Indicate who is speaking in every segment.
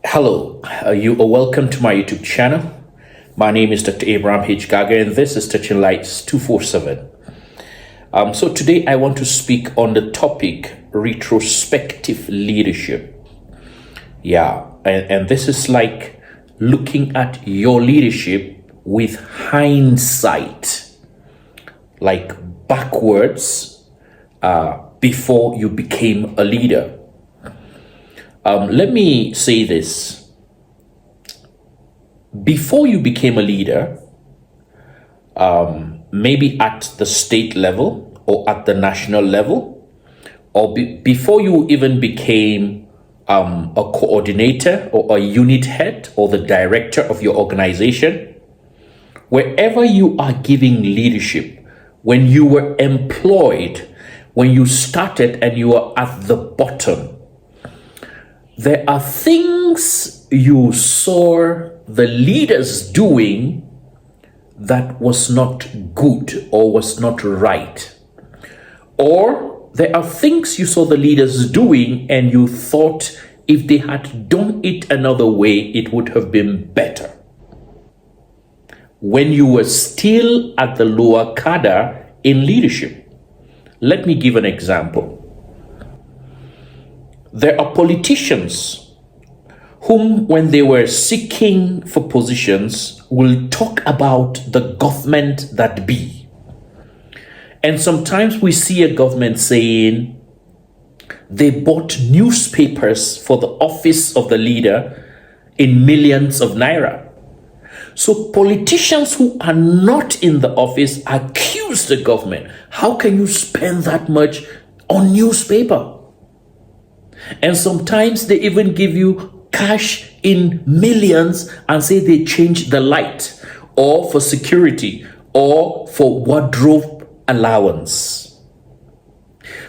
Speaker 1: Hello, you are welcome to my YouTube channel. My name is Dr. Abraham H. Gaga, and this is Touching Lights 247. So today I want to speak on the topic retrospective leadership. And this is like looking at your leadership with hindsight, like backwards, before you became a leader. Let me say this. Before you became a leader, maybe at the state level or at the national level, or before you even became a coordinator or a unit head or the director of your organization, wherever you are giving leadership, when you were employed, when you started and you were at the bottom, there are things you saw the leaders doing that was not good or was not right. Or there are things you saw the leaders doing and you thought if they had done it another way, it would have been better. When you were still at the lower cadre in leadership. Let me give an example. There are politicians whom, when they were seeking for positions, will talk about the government that be. And sometimes we see a government saying they bought newspapers for the office of the leader in millions of naira. So politicians who are not in the office accuse the government. How can you spend that much on newspaper? And sometimes they even give you cash in millions and say they changed the light or for security or for wardrobe allowance.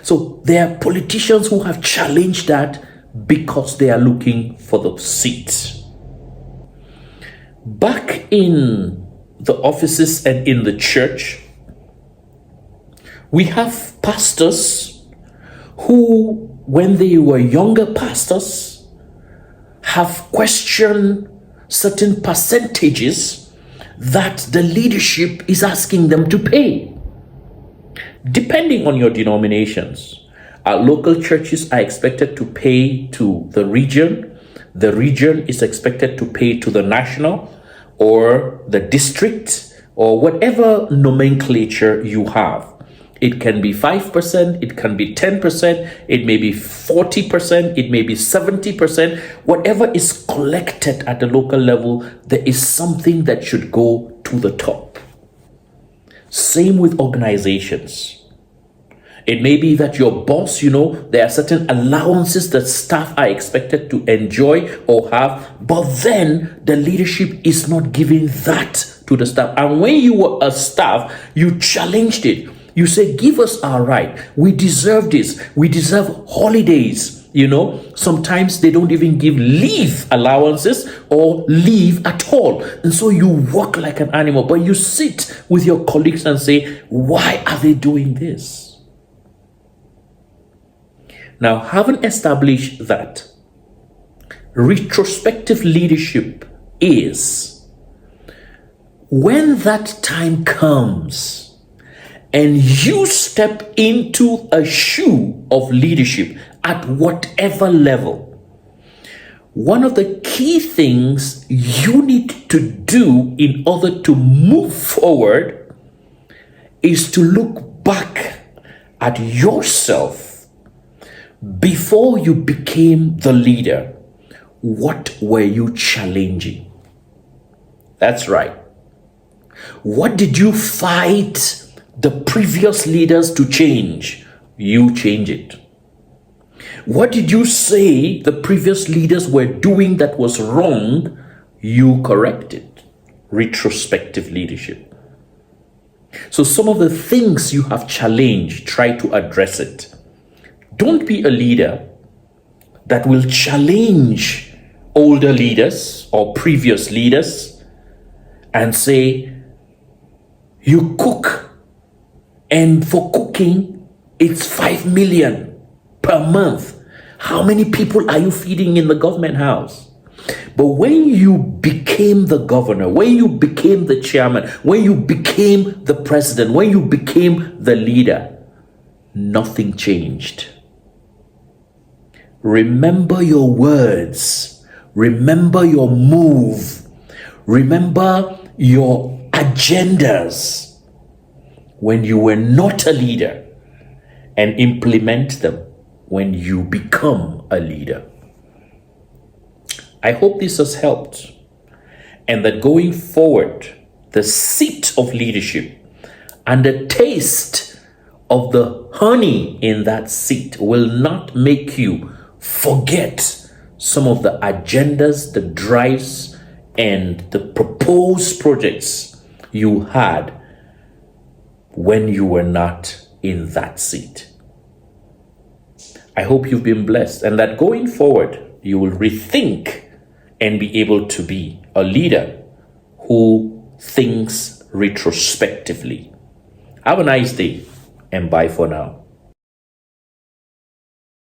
Speaker 1: So there are politicians who have challenged that because they are looking for the seat. Back in the offices and in the church, we have pastors who, when they were younger pastors, have questioned certain percentages that the leadership is asking them to pay. Depending on your denominations, local churches are expected to pay to the region is expected to pay to the national or the district or whatever nomenclature you have. It can be 5%, it can be 10%, it may be 40%, it may be 70%. Whatever is collected at the local level, there is something that should go to the top. Same with organizations. It may be that your boss, there are certain allowances that staff are expected to enjoy or have, but then the leadership is not giving that to the staff. And when you were a staff, you challenged it. You say, give us our right. We deserve this. We deserve holidays. Sometimes they don't even give leave allowances or leave at all. And so you work like an animal, but you sit with your colleagues and say, why are they doing this? Now, having established that, retrospective leadership is when that time comes and you step into a shoe of leadership at whatever level, one of the key things you need to do in order to move forward is to look back at yourself before you became the leader. What were you challenging? That's right. What did you fight the previous leaders to change? You change it. What did you say the previous leaders were doing that was wrong? You correct it. Retrospective leadership. So some of the things you have challenged, try to address it. Don't be a leader that will challenge older leaders or previous leaders and say, you cook, and for cooking, it's 5 million per month. How many people are you feeding in the government house? But when you became the governor, when you became the chairman, when you became the president, when you became the leader, nothing changed. Remember your words. Remember your move. Remember your agendas when you were not a leader, and implement them when you become a leader. I hope this has helped, and that going forward, the seat of leadership and the taste of the honey in that seat will not make you forget some of the agendas, the drives, and the proposed projects you had when you were not in that seat. I hope you've been blessed, and that going forward, you will rethink and be able to be a leader who thinks retrospectively. Have a nice day, and bye for now.